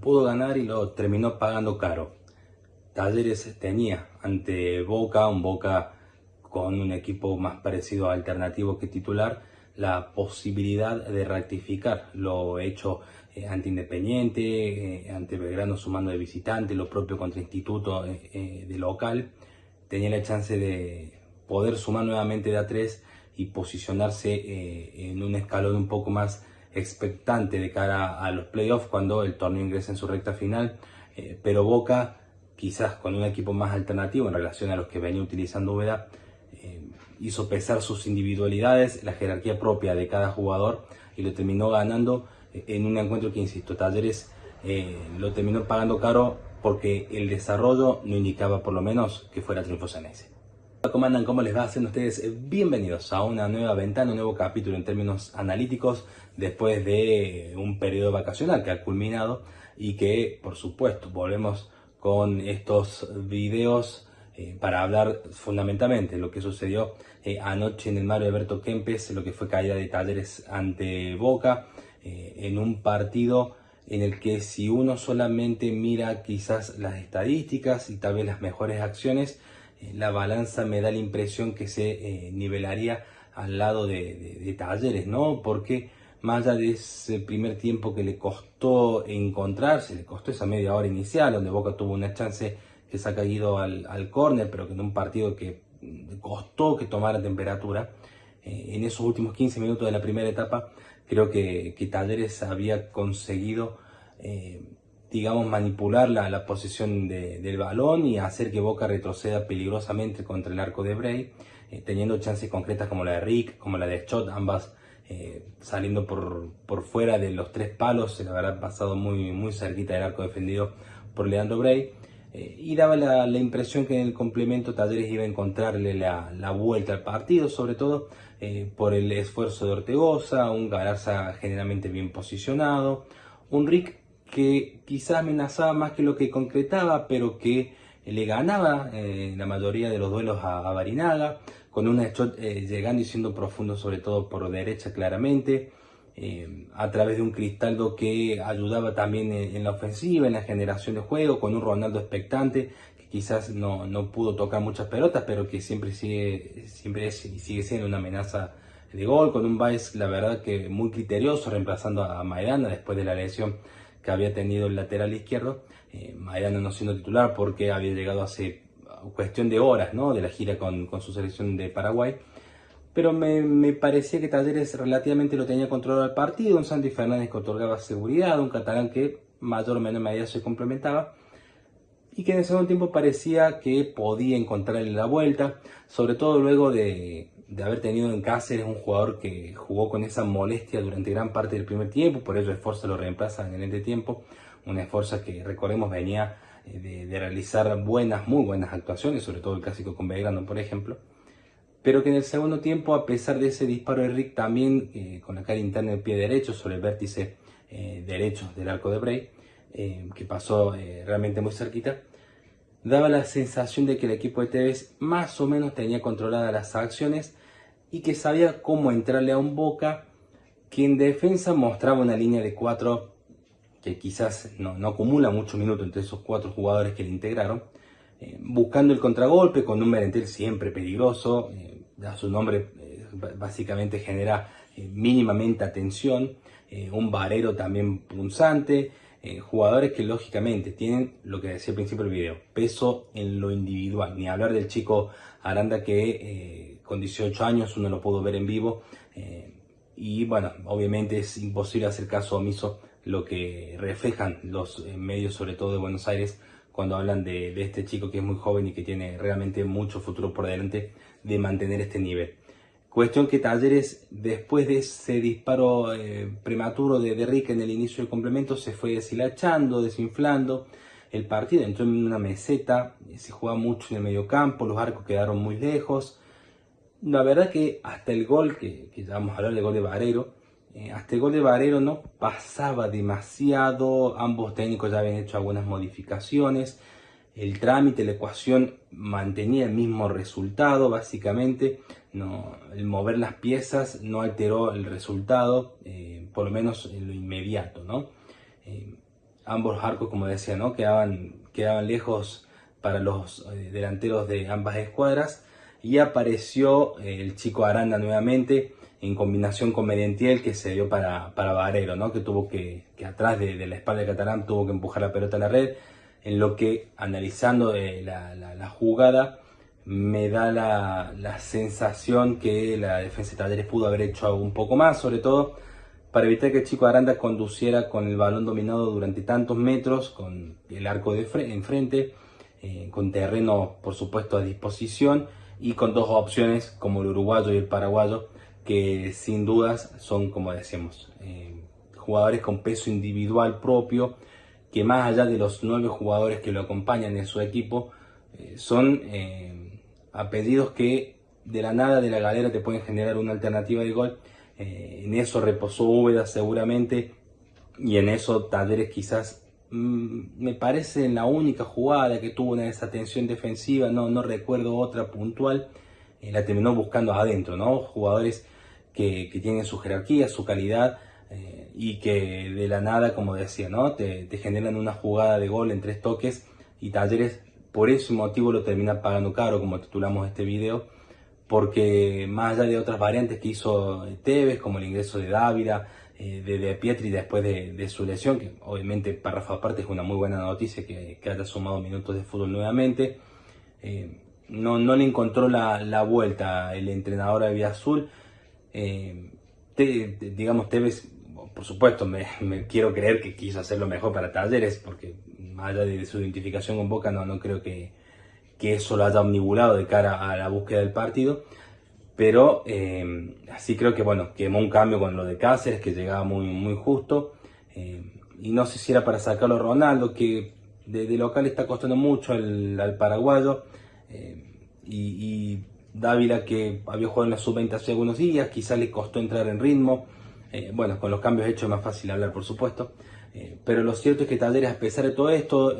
pudo ganar y lo terminó pagando caro. Talleres tenía ante Boca, un Boca con un equipo más parecido a alternativo que titular, la posibilidad de rectificar lo hecho ante Independiente, ante Belgrano sumando de visitante, lo propio contra Instituto de local. Tenía la chance de poder sumar nuevamente de a 3 y posicionarse en un escalón un poco más expectante de cara a los playoffs cuando el torneo ingresa en su recta final. Pero Boca, quizás con un equipo más alternativo en relación a los que venía utilizando Úbeda, hizo pesar sus individualidades, la jerarquía propia de cada jugador y lo terminó ganando en un encuentro que, insisto, Talleres lo terminó pagando caro porque el desarrollo no indicaba por lo menos que fuera triunfo ceneice. Hola, ¿cómo andan? ¿Cómo les va? Sean ustedes bienvenidos a una nueva ventana, un nuevo capítulo en términos analíticos después de un periodo vacacional que ha culminado y que, por supuesto, volvemos con estos videos para hablar fundamentalmente de lo que sucedió anoche en el Mario Alberto Kempes, lo que fue caída de Talleres ante Boca, en un partido en el que si uno solamente mira quizás las estadísticas y tal vez las mejores acciones, la balanza me da la impresión que se nivelaría al lado de Talleres, ¿no? Porque más allá de ese primer tiempo que le costó encontrarse, le costó esa media hora inicial, donde Boca tuvo una chance que se ha caído al córner, pero que en un partido que costó que tomara temperatura, en esos últimos 15 minutos de la primera etapa, creo que Talleres había conseguido, digamos, manipular la posición del balón y hacer que Boca retroceda peligrosamente contra el arco de Bray, teniendo chances concretas como la de Rick, como la de Schott, ambas saliendo por fuera de los 3 palos, se la habrá pasado muy cerquita del arco defendido por Leandro Bray. Y daba la impresión que en el complemento Talleres iba a encontrarle la vuelta al partido, sobre todo por el esfuerzo de Ortegoza, un Galarza generalmente bien posicionado, un Rick que quizás amenazaba más que lo que concretaba, pero que le ganaba la mayoría de los duelos a Barinaga, con un shot llegando y siendo profundo sobre todo por derecha claramente, a través de un Cristaldo que ayudaba también en la ofensiva, en la generación de juego, con un Ronaldo expectante que quizás no pudo tocar muchas pelotas, pero que siempre sigue siendo una amenaza de gol, con un Baez la verdad que muy criterioso, reemplazando a Maidana después de la lesión que había tenido el lateral izquierdo. Maidana no siendo titular porque había llegado hace cuestión de horas, ¿no?, de la gira con su selección de Paraguay. Pero me parecía que Talleres relativamente lo tenía controlado el partido, un Santi Fernández que otorgaba seguridad, un catalán que mayor o menor medida se complementaba y que en el segundo tiempo parecía que podía encontrarle la vuelta, sobre todo luego de haber tenido en Cáceres un jugador que jugó con esa molestia durante gran parte del primer tiempo, por ello Esforza lo reemplaza en el entretiempo, un Esforza que recordemos venía de realizar muy buenas actuaciones, sobre todo el clásico con Belgrano por ejemplo, pero que en el segundo tiempo, a pesar de ese disparo de Rick también con la cara interna del pie derecho sobre el vértice derecho del arco de Bray, que pasó realmente muy cerquita, daba la sensación de que el equipo de Tevez más o menos tenía controladas las acciones y que sabía cómo entrarle a un Boca que en defensa mostraba una línea de 4 que quizás no acumula muchos minutos entre esos 4 jugadores que le integraron, buscando el contragolpe con un Merentiel siempre peligroso, a su nombre básicamente genera mínimamente atención, un Barero también punzante, jugadores que lógicamente tienen lo que decía al principio del video, peso en lo individual, ni hablar del chico Aranda que con 18 años uno lo pudo ver en vivo, y bueno, obviamente es imposible hacer caso omiso lo que reflejan los medios, sobre todo de Buenos Aires, cuando hablan de este chico que es muy joven y que tiene realmente mucho futuro por delante de mantener este nivel. Cuestión que Talleres, después de ese disparo prematuro de Rick en el inicio del complemento, se fue deshilachando, desinflando. El partido entró en una meseta, se jugaba mucho en el medio campo, los arcos quedaron muy lejos. La verdad que hasta el gol, que ya vamos a hablar del gol de Barero, hasta el gol de Barero no pasaba demasiado, ambos técnicos ya habían hecho algunas modificaciones, el trámite, la ecuación mantenía el mismo resultado básicamente, el mover las piezas no alteró el resultado, por lo menos en lo inmediato, ¿no? ambos arcos, como decía, ¿no? quedaban lejos para los delanteros de ambas escuadras, y apareció el Chico Aranda nuevamente en combinación con Merentiel, que se dio para Barreiro, ¿no? Que tuvo que atrás de la espalda de Catalán tuvo que empujar la pelota a la red, en lo que, analizando la jugada, me da la sensación que la defensa de Talleres pudo haber hecho un poco más, sobre todo para evitar que el Chico Aranda conduciera con el balón dominado durante tantos metros, con el arco enfrente, con terreno por supuesto a disposición, y con dos opciones como el uruguayo y el paraguayo, que sin dudas son, como decíamos, jugadores con peso individual propio, que más allá de los 9 jugadores que lo acompañan en su equipo, son apellidos que de la nada, de la galera, te pueden generar una alternativa de gol. En eso reposó Úbeda seguramente, y en eso Talleres quizás, me parece, en la única jugada que tuvo una desatención defensiva, no recuerdo otra puntual, la terminó buscando adentro, ¿no? Jugadores que tienen su jerarquía, su calidad, y que de la nada, como decía, ¿no? te generan una jugada de gol en 3 toques, y Talleres por ese motivo lo termina pagando caro, como titulamos este video, porque más allá de otras variantes que hizo Tevez, como el ingreso de Dávila, de Pietri después de su lesión, que obviamente párrafo aparte es una muy buena noticia que haya sumado minutos de fútbol nuevamente, no le encontró la vuelta el entrenador albiazul. Digamos, Tevez, por supuesto, me quiero creer que quiso hacer lo mejor para Talleres, porque más allá de su identificación con Boca, no creo que eso lo haya omnibulado de cara a la búsqueda del partido, pero sí creo que, bueno, quemó un cambio con lo de Cáceres, que llegaba muy justo, y no sé si era para sacarlo a Ronaldo, que de local está costando mucho al paraguayo, y Dávila, que había jugado en la sub-20 hace algunos días, quizá le costó entrar en ritmo. Bueno, con los cambios hechos es más fácil hablar, por supuesto, pero lo cierto es que Talleres, a pesar de todo esto,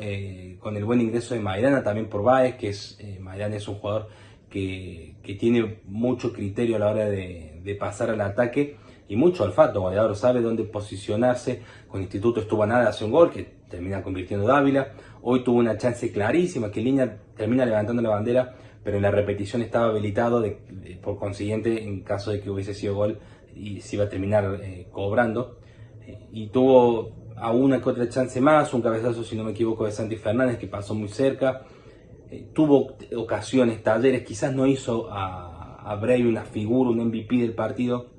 con el buen ingreso de Maidana, también por Báez, que Maidana es un jugador que tiene mucho criterio a la hora de pasar al ataque, y mucho olfato goleador, sabe dónde posicionarse. Con Instituto estuvo a nada, hace un gol que termina convirtiendo Dávila. Hoy tuvo una chance clarísima que Línea termina levantando la bandera, pero en la repetición estaba habilitado, por consiguiente, en caso de que hubiese sido gol, y se iba a terminar cobrando. Y tuvo a una que otra chance más, un cabezazo, si no me equivoco, de Santi Fernández, que pasó muy cerca. Tuvo ocasiones Talleres, quizás no hizo a Bray una figura, un MVP del partido,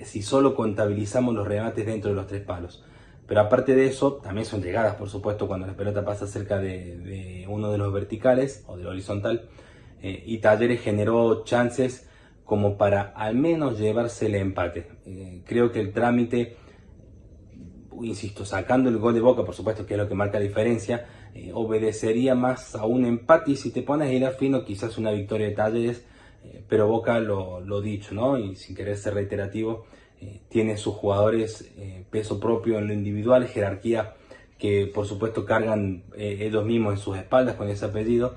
si solo contabilizamos los remates dentro de los 3 palos. Pero aparte de eso, también son llegadas, por supuesto, cuando la pelota pasa cerca de uno de los verticales o del horizontal, y Talleres generó chances como para al menos llevarse el empate. Creo que el trámite, insisto, sacando el gol de Boca, por supuesto, que es lo que marca la diferencia, obedecería más a un empate, y si te pones a hilar fino, quizás una victoria de Talleres, pero Boca, lo dicho, ¿no? Y sin querer ser reiterativo, tiene sus jugadores peso propio en lo individual, jerarquía que por supuesto cargan ellos mismos en sus espaldas con ese apellido,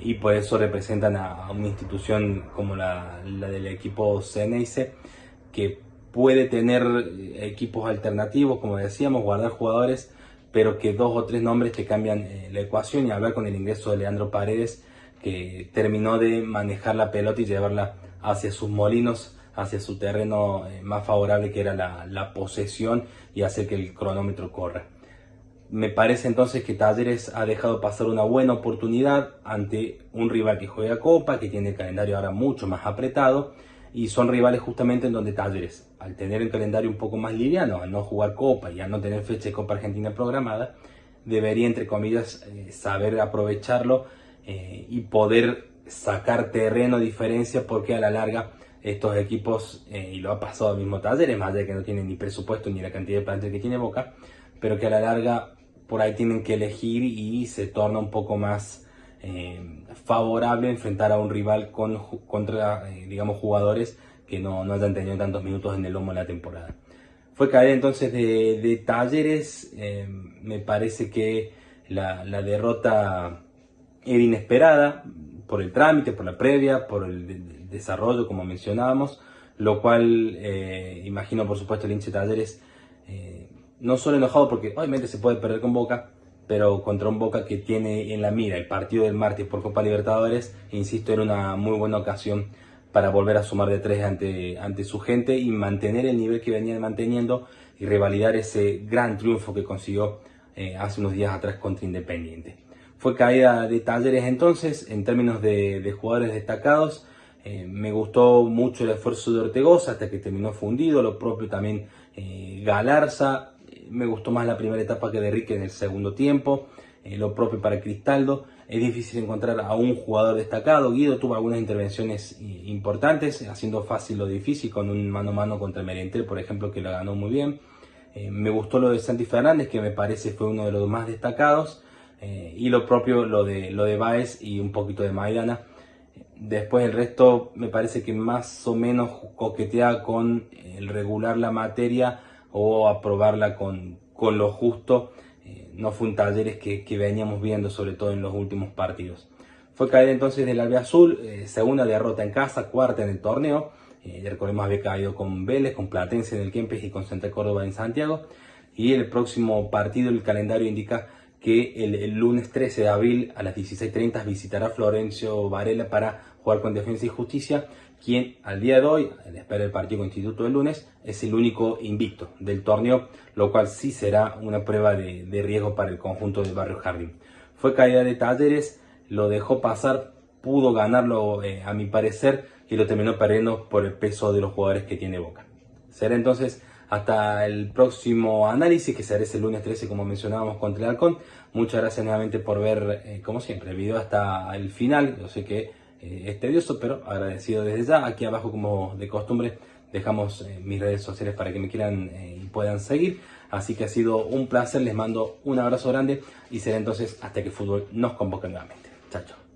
y por eso representan a una institución como la del equipo Ceneice, que puede tener equipos alternativos, como decíamos, guardar jugadores, pero que 2 o 3 nombres te cambian la ecuación, y hablar con el ingreso de Leandro Paredes, que terminó de manejar la pelota y llevarla hacia sus molinos, hacia su terreno más favorable, que era la posesión, y hacer que el cronómetro corra. Me parece entonces que Talleres ha dejado pasar una buena oportunidad ante un rival que juega Copa, que tiene el calendario ahora mucho más apretado, y son rivales justamente en donde Talleres, al tener el calendario un poco más liviano, al no jugar Copa y al no tener fecha de Copa Argentina programada, debería, entre comillas, saber aprovecharlo, y poder sacar terreno de diferencia, porque a la larga estos equipos, y lo ha pasado al mismo Talleres, más allá de que no tienen ni presupuesto ni la cantidad de plantel que tiene Boca, pero que a la larga por ahí tienen que elegir, y se torna un poco más favorable enfrentar a un rival contra digamos, jugadores que no hayan tenido tantos minutos en el lomo en la temporada. Fue caer entonces de Talleres. Me parece que la derrota era inesperada por el trámite, por la previa, por el desarrollo, como mencionábamos, lo cual imagino, por supuesto, el hincha de Talleres no solo enojado porque obviamente se puede perder con Boca, pero contra un Boca que tiene en la mira el partido del martes por Copa Libertadores, insisto, era una muy buena ocasión para volver a sumar de 3 ante su gente y mantener el nivel que venían manteniendo y revalidar ese gran triunfo que consiguió hace unos días atrás contra Independiente. Fue caída de Talleres entonces, en términos de jugadores destacados. Me gustó mucho el esfuerzo de Ortegoza hasta que terminó fundido, lo propio también Galarza. Me gustó más la primera etapa que de Rique en el segundo tiempo, lo propio para Cristaldo. Es difícil encontrar a un jugador destacado. Guido tuvo algunas intervenciones importantes, haciendo fácil lo difícil, con un mano a mano contra Merentiel, por ejemplo, que lo ganó muy bien. Me gustó lo de Santi Fernández, que me parece fue uno de los más destacados, y lo propio lo de Báez y un poquito de Maidana. Después el resto me parece que más o menos coquetea con el regular la materia o aprobarla con lo justo. No fue un Talleres que veníamos viendo, sobre todo en los últimos partidos. Fue caída entonces del albiazul, segunda derrota en casa, cuarta en el torneo. Ya recordemos, había caído con Vélez, con Platense en el Kempes y con Santa Córdoba en Santiago. Y el próximo partido, el calendario indica que el lunes 13 de abril a las 16:30 visitará Florencio Varela para jugar con Defensa y Justicia, quien al día de hoy, en espera del partido con Instituto del lunes, es el único invicto del torneo, lo cual sí será una prueba de riesgo para el conjunto del Barrio Jardín. Fue caída de Talleres, lo dejó pasar, pudo ganarlo a mi parecer, y lo terminó perdiendo por el peso de los jugadores que tiene Boca. Será entonces hasta el próximo análisis, que será ese lunes 13, como mencionábamos, contra el Halcón. Muchas gracias nuevamente por ver, como siempre, el video hasta el final. Yo sé que es tedioso, pero agradecido desde ya. Aquí abajo, como de costumbre, dejamos mis redes sociales para que me quieran y puedan seguir. Así que ha sido un placer, les mando un abrazo grande y será entonces hasta que el fútbol nos convoque nuevamente. Chao, chao.